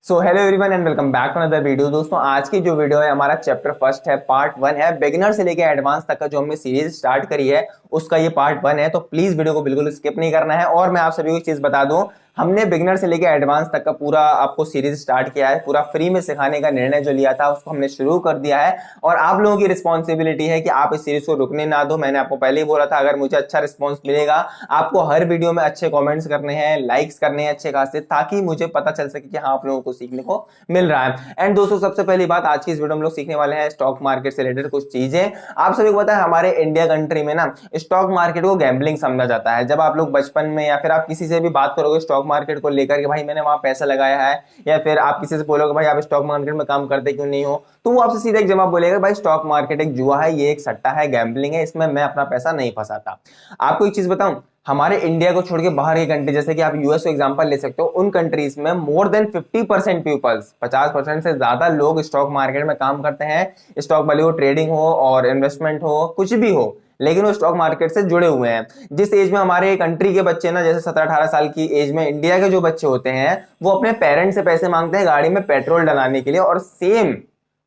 So hello everyone and welcome back to another video. दोस्तों आज की जो वीडियो है हमारा चैप्टर फर्स्ट है, पार्ट वन है। बिगिनर से लेकर एडवांस तक का जो हमने सीरीज स्टार्ट करी है उसका ये पार्ट वन है, तो प्लीज वीडियो को बिल्कुल स्किप नहीं करना है। और मैं आप सभी को एक चीज बता दूं, हमने बिगिनर से लेकर एडवांस तक का पूरा आपको सीरीज स्टार्ट किया है। पूरा फ्री में सिखाने का निर्णय जो लिया था उसको हमने शुरू कर दिया है और आप लोगों की रिस्पॉन्सिबिलिटी है कि आप इस सीरीज को रुकने ना दो। मैंने आपको पहले ही बोला था, अगर मुझे अच्छा रिस्पॉन्स मिलेगा आपको हर वीडियो में अच्छे कॉमेंट्स करने हैं, लाइक्स करने हैं अच्छे खासे, ताकि मुझे पता चल सके कि हाँ आप लोगों को सीखने को मिल रहा है। एंड दोस्तों सबसे पहली बात, आज की इस वीडियो में लोग सीखने वाले हैं स्टॉक मार्केट से रिलेटेड कुछ चीजें। आप सभी को पता है हमारे इंडिया कंट्री में ना स्टॉक मार्केट को गैम्बलिंग समझा जाता है। जब आप लोग बचपन में या फिर आप किसी से भी बात करोगे स्टॉक मार्केट को लेकर कि भाई मैंने वहां पैसा लगाया है, या फिर आप किसी से बोलोगे भाई आप स्टॉक मार्केट में काम करते क्यों नहीं हो, तो वो आपसे सीधा एक जवाब बोलेगा भाई स्टॉक मार्केट एक जुआ है, ये एक सट्टा है, गैम्बलिंग है, इसमें मैं अपना पैसा नहीं फंसाता। आपको एक चीज बताऊं, हमारे इंडिया को छोड़ के बाहर की कंट्री जैसे कि आप यूएस को एग्जांपल ले सकते हो, उन कंट्रीज में मोर देन 50% पीपल्स, 50% से ज्यादा लोग स्टॉक मार्केट में काम करते हैं। स्टॉक वाली हो, ट्रेडिंग हो और इन्वेस्टमेंट हो, कुछ भी हो, लेकिन वो स्टॉक मार्केट से जुड़े हुए हैं। जिस एज में हमारे कंट्री के बच्चे ना, जैसे 17-18 साल की एज में इंडिया के जो बच्चे होते हैं वो अपने पेरेंट्स से पैसे मांगते हैं गाड़ी में पेट्रोल डलाने के लिए, और सेम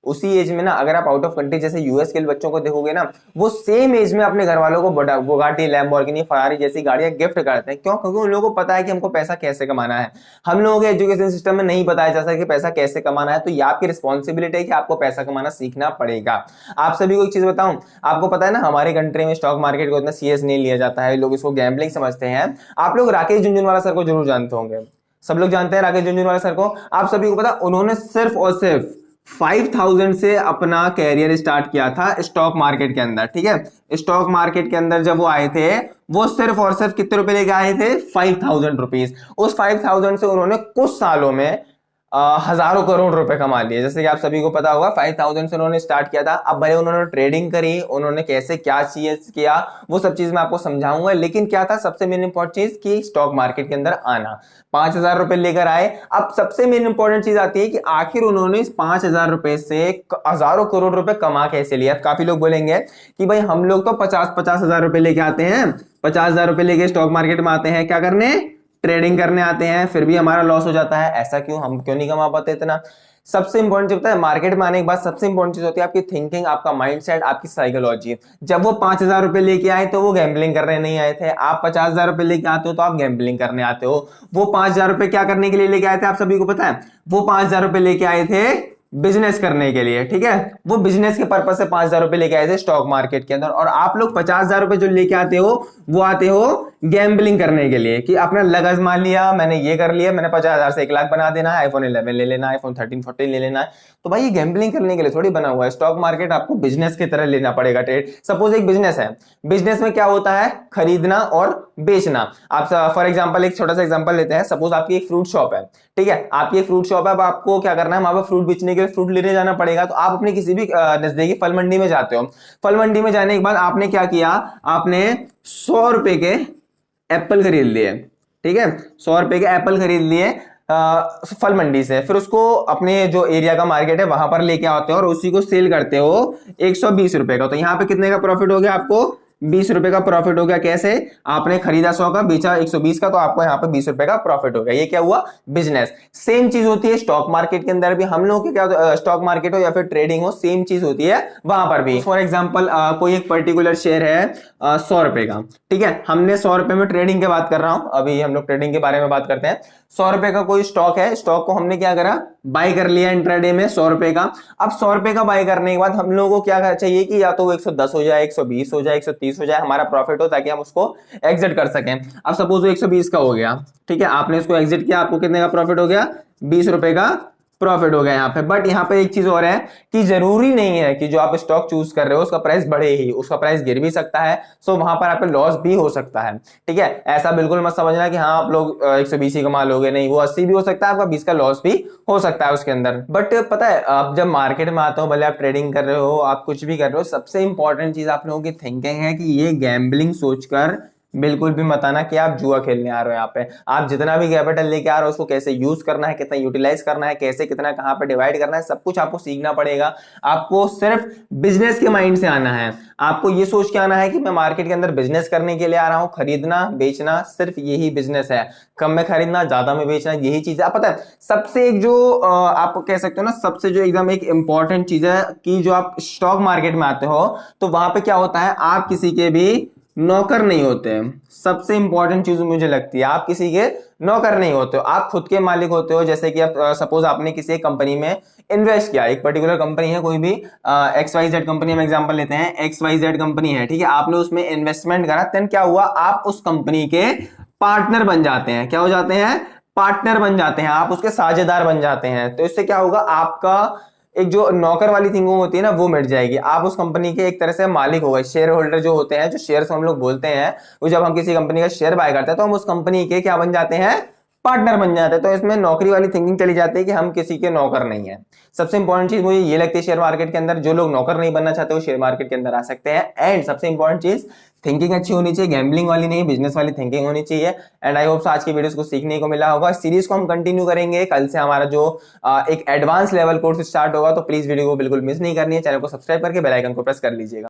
उसी एज में ना अगर आप आउट ऑफ कंट्री जैसे यूएस के बच्चों को देखोगे ना, वो सेम एज में अपने घर वालों को बुगाटी, लैम्बोर्गिनी, फरारी जैसी गाड़ियां गिफ्ट करते हैं। क्यों? क्योंकि उन लोगों को पता है कि हमको पैसा कैसे कमाना है। हम लोगों के एजुकेशन सिस्टम में नहीं बताया जाता कि पैसा कैसे कमाना है, तो ये आपकी रिस्पॉन्सिबिलिटी है कि आपको पैसा कमाना सीखना पड़ेगा। आप सभी को एक चीज बताऊं, आपको पता है ना हमारे कंट्री में स्टॉक मार्केट को इतना सीरियस नहीं लिया जाता है, लोग इसको गैम्बलिंग समझते हैं। आप लोग राकेश झुनझुनवाला सर को जरूर जानते होंगे, सब लोग जानते हैं राकेश झुनझुनवाला सर को। आप सभी को पता उन्होंने सिर्फ और सिर्फ 5000 से अपना कैरियर स्टार्ट किया था स्टॉक मार्केट के अंदर। ठीक है, स्टॉक मार्केट के अंदर जब वो आए थे वो सिर्फ और सिर्फ कितने रुपए लेके आए थे? 5000 रुपीज। उस 5000 से उन्होंने कुछ सालों में हजारों करोड़ रुपए कमा लिए। जैसे कि आप सभी को पता होगा 5000 से उन्होंने स्टार्ट किया था। अब भले उन्होंने ट्रेडिंग करी, उन्होंने कैसे क्या चीज किया वो सब चीज मैं आपको समझाऊंगा, लेकिन क्या था सबसे मेन इंपॉर्टेंट चीज कि स्टॉक मार्केट के अंदर आना। 5000 रुपए लेकर आए। अब सबसे मेन इंपॉर्टेंट चीज आती है कि आखिर उन्होंने इस 5000 रुपए से हजारों करोड़ रुपए कमा कैसे लिया। काफी लोग बोलेंगे कि भाई हम लोग तो 50-50 हजार रुपए लेके आते हैं, 50,000 रुपए लेके स्टॉक मार्केट में आते हैं, क्या करने? ट्रेडिंग करने आते हैं, फिर भी हमारा लॉस हो जाता है। ऐसा क्यों? हम क्यों नहीं कमा पाते इतना? सबसे इंपॉर्टेंट चीज होता है मार्केट में आने के बाद, सबसे इंपॉर्टेंट चीज होती है आपकी थिंकिंग, आपका माइंडसेट, आपकी साइकोलॉजी। जब वो 5000 रुपए लेके आए तो वो गैम्बलिंग करने नहीं आए थे। आप 50,000 रुपए लेके आते हो तो आप गैम्बलिंग करने आते हो। वो 5000 रुपए क्या करने के लिए लेके आए थे आप सभी को पता है? वो 5000 रुपए लेके आए थे बिजनेस करने के लिए। ठीक है, वो बिजनेस के पर्पज से 5000 रुपए लेके आए थे स्टॉक मार्केट के अंदर। और आप लोग 50,000 रुपए जो लेके आते हो वो आते हो गैम्बलिंग करने के लिए, कि अपना लग आजमा लिया, मैंने ये कर लिया, मैंने 50,000 से 1 लाख बना देना है, आईफोन 11 ले लेना, आईफोन 13 14 ले लेना है। तो भाई ये गैम्बलिंग करने के लिए थोड़ी बना हुआ है। स्टॉक मार्केट आपको बिजनेस की तरह लेना पड़ेगा। ट्रेड सपोज एक बिजनेस है, बिजनेस में क्या होता है? खरीदना और बेचना। आप फॉर एग्जांपल एक छोटा सा एग्जांपल लेते हैं। सपोज आपकी एक फ्रूट शॉप है, ठीक है, आपकी एक फ्रूट शॉप है। अब आपको क्या करना है? वहां पर फ्रूट बेचने के लिए फ्रूट लेने जाना पड़ेगा। तो आप अपने किसी भी नजदीकी फल मंडी में जाते हो। फल मंडी में जाने के बाद आपने क्या किया? आपने 100 रुपए के एप्पल खरीद लिए। ठीक है, 100 रुपए के एप्पल खरीद लिए फल मंडी से। फिर उसको अपने जो एरिया का मार्केट है वहां पर लेके आते हो और उसी को सेल करते हो 120 रुपए का। तो यहां पे कितने का प्रॉफिट हो गया आपको? 20 रुपए का प्रॉफिट हो गया। कैसे? आपने खरीदा 100 का, बेचा 120 का, तो आपको यहाँ पे 20 रुपए का प्रॉफिट हो गया। ये क्या हुआ? बिजनेस। सेम चीज होती है स्टॉक मार्केट के अंदर भी। हम लोग के क्या, स्टॉक मार्केट हो या फिर ट्रेडिंग हो, सेम चीज होती है वहां पर भी। फॉर एग्जाम्पल कोई एक पर्टिकुलर शेयर है 100 रुपए का, ठीक है, हमने 100 रुपए में ट्रेडिंग की बात कर रहा हूं, अभी हम लोग ट्रेडिंग के बारे में बात करते हैं। 100 रुपए का कोई स्टॉक है, स्टॉक को हमने क्या करा? बाय कर लिया इंट्राडे में 100 रुपए का। अब 100 रुपए का बाय करने के बाद हम लोगों को क्या चाहिए कि या तो वो 110 हो जाए, 120 हो जाए, 130 हो जाए, हमारा प्रॉफिट हो, ताकि हम उसको एग्जिट कर सकें। अब सपोज वो 120 का हो गया, ठीक है, आपने इसको एग्जिट किया, आपको कितने का प्रॉफिट हो गया? 20 रुपए का प्रॉफिट हो गया यहाँ पे। बट यहाँ पे एक चीज और है कि जरूरी नहीं है कि जो आप स्टॉक चूज कर रहे हो उसका प्राइस बढ़े ही, उसका प्राइस गिर भी सकता है। सो वहां पर आपका लॉस भी हो सकता है। ठीक है, ऐसा बिल्कुल मत समझना कि हाँ आप लोग 120 ही कमा लोगे, नहीं, वो 80 भी हो सकता है, आपका 20 का लॉस भी हो सकता है उसके अंदर। बट पता है आप जब मार्केट में आते हो, भले आप ट्रेडिंग कर रहे हो, आप कुछ भी कर रहे हो, सबसे इंपॉर्टेंट चीज आप लोगों की थिंकिंग है कि ये गैम्बलिंग सोचकर बिल्कुल भी मत आना कि आप जुआ खेलने आ रहे हो। यहाँ पे आप जितना भी कैपिटल लेके आ रहे हो उसको कैसे यूज करना है, कितना यूटिलाइज करना है, कैसे कितना कहाँ पे डिवाइड करना है, सब कुछ आपको सीखना पड़ेगा। आपको सिर्फ बिजनेस के माइंड से आना है। आपको ये सोच के आना है कि मैं मार्केट के अंदर बिजनेस करने के लिए आ रहा हूँ, खरीदना बेचना सिर्फ यही बिजनेस है, कम में खरीदना ज्यादा में बेचना यही चीज है। आप पता है सबसे एक जो आप कह सकते हो ना, सबसे जो एकदम एक इंपॉर्टेंट चीज है कि जो आप स्टॉक मार्केट में आते हो तो वहां पे क्या होता है, आप किसी के भी नौकर नहीं होते हैं। सबसे इंपॉर्टेंट चीज मुझे लगती है, आप किसी के नौकर नहीं होते हो, आप खुद के मालिक होते हो। जैसे कि आप सपोज आपने किसी एक कंपनी में इन्वेस्ट किया, एक पर्टिकुलर कंपनी है, कोई भी एक्स वाई जेड कंपनी, हम एग्जांपल लेते हैं, एक्स वाई जेड कंपनी है, ठीक है, आपने उसमें इन्वेस्टमेंट करा, देन क्या हुआ, आप उस कंपनी के पार्टनर बन जाते हैं। क्या हो जाते हैं, पार्टनर बन जाते हैं, आप उसके साझेदार बन जाते हैं। तो इससे क्या होगा, आपका एक जो नौकर वाली थिंकिंग होती है ना वो मिट जाएगी, आप उस कंपनी के एक तरह से मालिक हो गए। शेयर होल्डर जो होते हैं, जो शेयर हम लोग बोलते हैं, वो जब हम किसी कंपनी का शेयर बाय करते हैं तो हम उस कंपनी के क्या बन जाते हैं, पार्टनर बन जाते हैं। तो इसमें नौकरी वाली थिंकिंग चली जाती है कि हम किसी के नौकर नहीं है। सबसे इंपॉर्टेंट चीज मुझे ये लगती है शेयर मार्केट के अंदर, जो लोग नौकर नहीं बनना चाहते वो शेयर मार्केट के अंदर आ सकते हैं। एंड सबसे इंपॉर्टेंट चीज, थिंकिंग अच्छी होनी चाहिए, गैम्बलिंग वाली नहीं, बिजनेस वाली थिंकिंग होनी चाहिए। एंड आई होप आज की वीडियोस को सीखने को मिला होगा। इस सीरीज को हम कंटिन्यू करेंगे, कल से हमारा जो एक एडवांस लेवल कोर्स स्टार्ट होगा, तो प्लीज वीडियो को बिल्कुल मिस नहीं करनी है। चैनल को सब्सक्राइब करके बेल आइकन को प्रेस कर लीजिएगा।